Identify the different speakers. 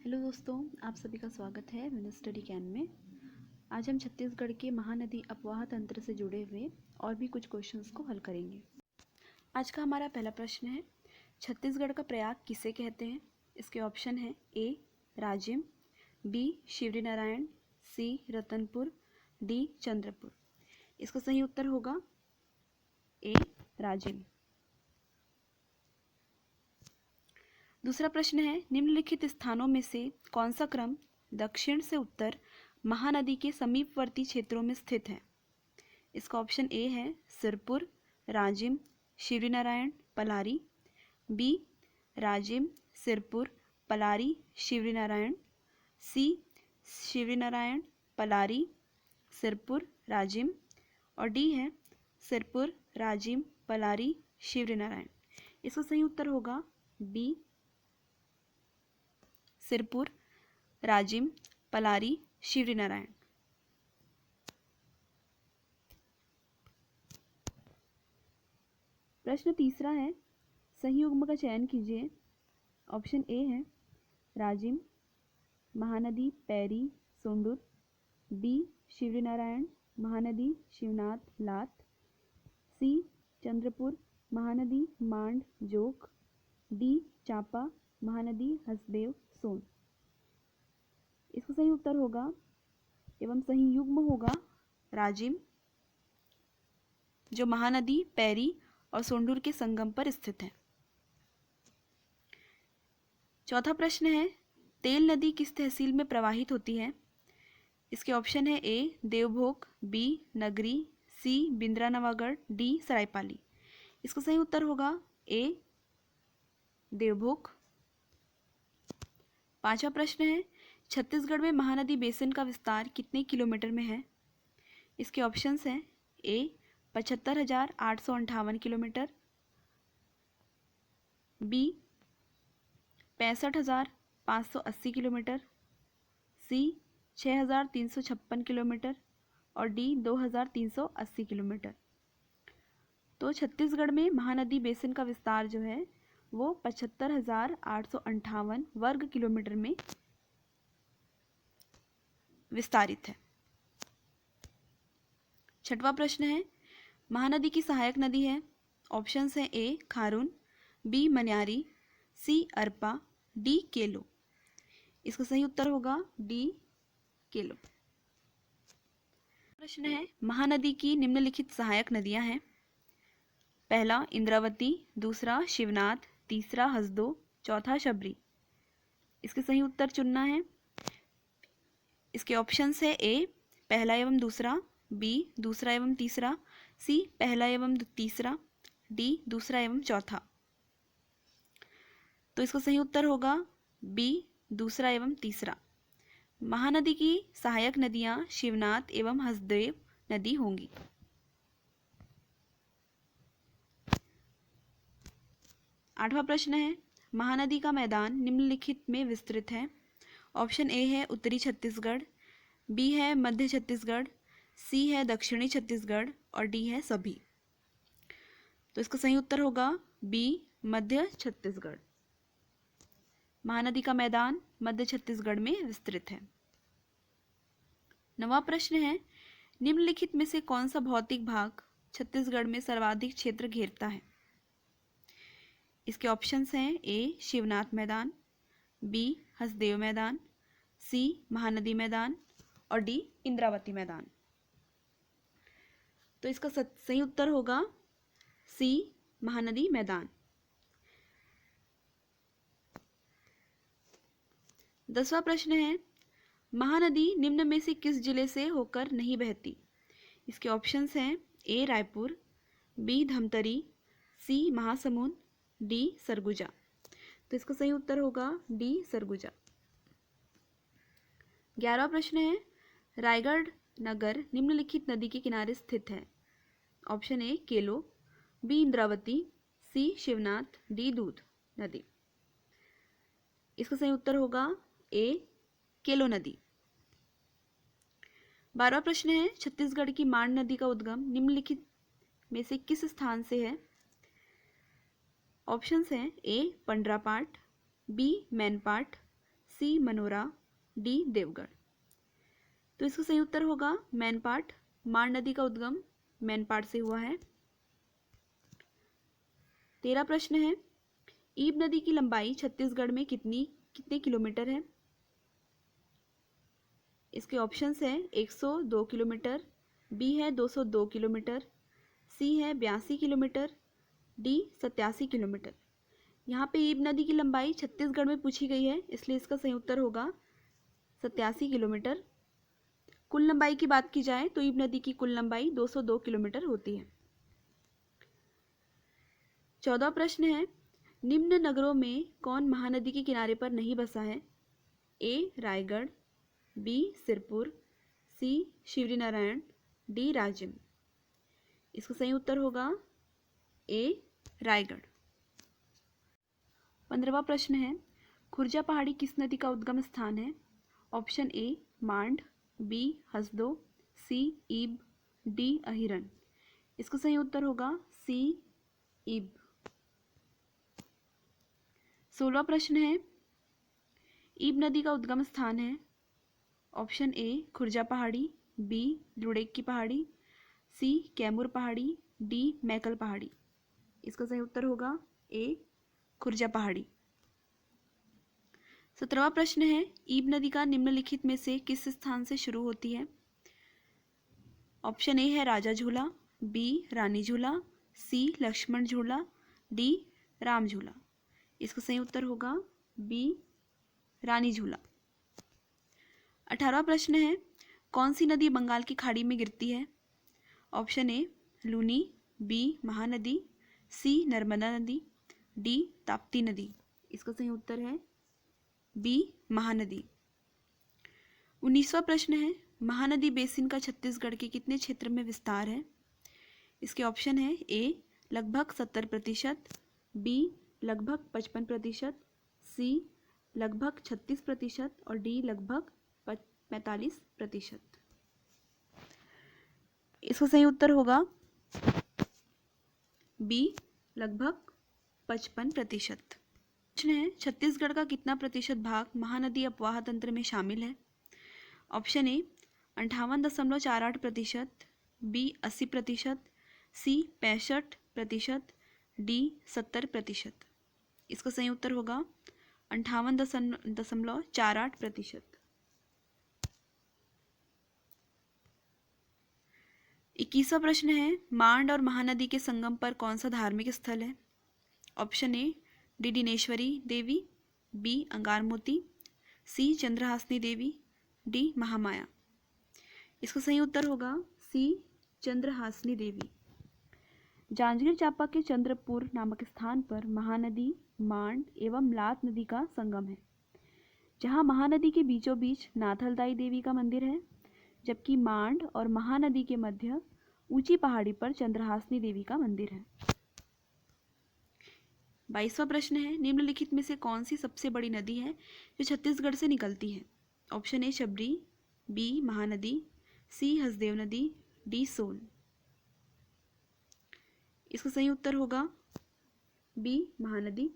Speaker 1: Hello दोस्तों, आप सभी का स्वागत है विनर स्टडी कैन में। आज हम छत्तीसगढ़ के महानदी अपवाह तंत्र से जुड़े हुए और भी कुछ क्वेश्चंस को हल करेंगे। आज का हमारा पहला प्रश्न है, छत्तीसगढ़ का प्रयाग किसे कहते हैं? इसके ऑप्शन है ए राजिम, बी शिवरीनारायण, सी रतनपुर, डी चंद्रपुर। इसका सही उत्तर होगा ए राजिम। दूसरा प्रश्न है, निम्नलिखित स्थानों में से कौन सा क्रम दक्षिण से उत्तर महानदी के समीपवर्ती क्षेत्रों में स्थित है? इसका ऑप्शन ए है सिरपुर, राजिम, शिवरीनारायण, पलारी, बी राजिम, सिरपुर, पलारी, शिवरीनारायण, सी शिवरीनारायण, पलारी, सिरपुर, राजिम, और डी है सिरपुर, राजिम, पलारी, शिवरीनारायण। इसका सही उत्तर होगा बी सिरपुर, राजिम, पलारी, शिवरीनारायण। प्रश्न तीसरा है, सही युग्म का चयन कीजिए। ऑप्शन ए है राजिम, महानदी पैरी सोंडूर, बी शिवरीनारायण, महानदी शिवनाथ लात, सी चंद्रपुर, महानदी मांड जोक, डी चांपा, महानदी हसदेव सोन। इसका सही उत्तर होगा एवं सही युग्म होगा राजिम, जो महानदी पैरी और सोंडूर के संगम पर स्थित है। चौथा प्रश्न है, तेल नदी किस तहसील में प्रवाहित होती है? इसके ऑप्शन है ए देवभोग, बी नगरी, सी बिंद्रानवागढ़, डी सरायपाली। इसका सही उत्तर होगा ए देवभोग। पांचवा प्रश्न है, छत्तीसगढ़ में महानदी बेसिन का विस्तार कितने किलोमीटर में है? इसके ऑप्शंस हैं ए 75,858 किलोमीटर, बी 65,580 किलोमीटर, सी 6,356 किलोमीटर, और डी 2,380 किलोमीटर। तो छत्तीसगढ़ में महानदी बेसिन का विस्तार जो है वो 75,858 वर्ग किलोमीटर में विस्तारित है। छठवां प्रश्न है, महानदी की सहायक नदी है। ऑप्शंस हैं ए खारून, बी मन्यारी, सी अरपा, डी केलो। इसका सही उत्तर होगा डी केलो। प्रश्न है, महानदी की निम्नलिखित सहायक नदियां हैं। पहला इंद्रावती, दूसरा शिवनाथ, तीसरा हसदो, चौथा शबरी। इसके सही उत्तर चुनना है। इसके ऑप्शंस है ए पहला एवं दूसरा, बी दूसरा एवं तीसरा, सी पहला एवं तीसरा, डी दूसरा एवं चौथा। तो इसका सही उत्तर होगा बी दूसरा एवं तीसरा। महानदी की सहायक नदियां शिवनाथ एवं हसदेव नदी होंगी। आठवां प्रश्न है, महानदी का मैदान निम्नलिखित में विस्तृत है। ऑप्शन ए है उत्तरी छत्तीसगढ़, बी है मध्य छत्तीसगढ़, सी है दक्षिणी छत्तीसगढ़, और डी है सभी। तो इसका सही उत्तर होगा बी मध्य छत्तीसगढ़। महानदी का मैदान मध्य छत्तीसगढ़ में विस्तृत है। नवा प्रश्न है, निम्नलिखित में से कौन सा भौतिक भाग छत्तीसगढ़ में सर्वाधिक क्षेत्र घेरता है? इसके ऑप्शंस हैं ए शिवनाथ मैदान, बी हसदेव मैदान, सी महानदी मैदान, और डी इंद्रावती मैदान। तो इसका सही उत्तर होगा सी महानदी मैदान। 10वां प्रश्न है, महानदी निम्न में से किस जिले से होकर नहीं बहती? इसके ऑप्शंस हैं ए रायपुर, बी धमतरी, सी महासमुंद, डी सरगुजा। तो इसका सही उत्तर होगा डी सरगुजा। 11वां प्रश्न है, रायगढ़ नगर निम्नलिखित नदी के किनारे स्थित है। Option A Kelo, B Indravati, C Shivnath, D दूध नदी। इसका सही उत्तर होगा ए केलो नदी। 12वां प्रश्न है, छत्तीसगढ़ की मांड नदी का उद्गम निम्नलिखित में से किस स्थान से है? ऑप्शंस हैं ए पंडरापाट, बी मैनपाट, सी मनोरा, डी देवगढ़। तो इसका सही उत्तर होगा मैनपाट। माण नदी का उद्गम मैनपाट से हुआ है। 13 प्रश्न है, ईब नदी की लंबाई छत्तीसगढ़ में कितने किलोमीटर है? इसके ऑप्शंस हैं 102 किलोमीटर, बी है 202 किलोमीटर, सी है 82 किलोमीटर, डी 87 किलोमीटर। यहाँ पे ईब नदी की लंबाई छत्तीसगढ़ में पूछी गई है, इसलिए इसका सही उत्तर होगा 87 किलोमीटर। कुल लंबाई की बात की जाए तो ईब नदी की कुल लंबाई 202 किलोमीटर होती है। 14 प्रश्न है, निम्न नगरों में कौन महानदी के किनारे पर नहीं बसा है? ए रायगढ़, बी सिरपुर, सी शिवरीनारायण, डी राजिम। इसका सही उत्तर होगा ए रायगढ़। 15वां प्रश्न है, खुर्जा पहाड़ी किस नदी का उद्गम स्थान है? Option A Mand, B Hasdo, C Ib, D अहिरन। इसका सही उत्तर होगा सी ईब। 16वां प्रश्न है, ईब नदी का उद्गम स्थान है। ऑप्शन ए खुर्जा पहाड़ी, बी लुड़ेक की पहाड़ी, सी कैमूर पहाड़ी, डी मैकल पहाड़ी। इसका सही उत्तर होगा ए खुर्जा पहाड़ी। 17वां प्रश्न है, ईब नदी का निम्नलिखित में से किस स्थान से शुरू होती है? ऑप्शन ए है राजा झूला, बी रानी झूला, सी लक्ष्मण झूला, डी राम झूला। इसका सही उत्तर होगा बी रानी झूला। 18वां प्रश्न है, कौन सी नदी बंगाल की खाड़ी में गिरती है? Option A Luni, B Mahanadi, C Narmada नदी, डी ताप्ती नदी। इसका सही उत्तर है बी महानदी। 19वां प्रश्न है, महानदी बेसिन का छत्तीसगढ़ के कितने क्षेत्र में विस्तार है? इसके ऑप्शन है ए लगभग 70%, बी लगभग 55%, सी लगभग 36% और डी लगभग 45%। इसका सही उत्तर होगा बी लगभग 55%। प्रश्न है, छत्तीसगढ़ का कितना प्रतिशत भाग महानदी अपवाह तंत्र में शामिल है? Option A 58.48%, B 80%, C 65%, D 70%। इसका सही उत्तर होगा 58.48%। 21वां प्रश्न है, मांड और महानदी के संगम पर कौन सा धार्मिक स्थल है? Option A Didineshwari Devi, B Angarmoti, C Chandrahasini Devi, D Mahamaya. इसका सही उत्तर होगा सी चंद्रहासनी देवी। जांजगीर चांपा के चंद्रपुर नामक स्थान पर महानदी, मांड एवं लात नदी का संगम है, जहां महानदी के बीचों बीच नाथलदाई देवी का मंदिर है, जबकि मांड और महानदी के मध्य ऊंची पहाड़ी पर चंद्रहासनी देवी का मंदिर है। 22वां प्रश्न है, निम्नलिखित में से कौन सी सबसे बड़ी नदी है जो छत्तीसगढ़ से निकलती है? Option A Shabari, B Mahanadi, C Hasdeo नदी, डी सोन। इसका सही उत्तर होगा बी महानदी।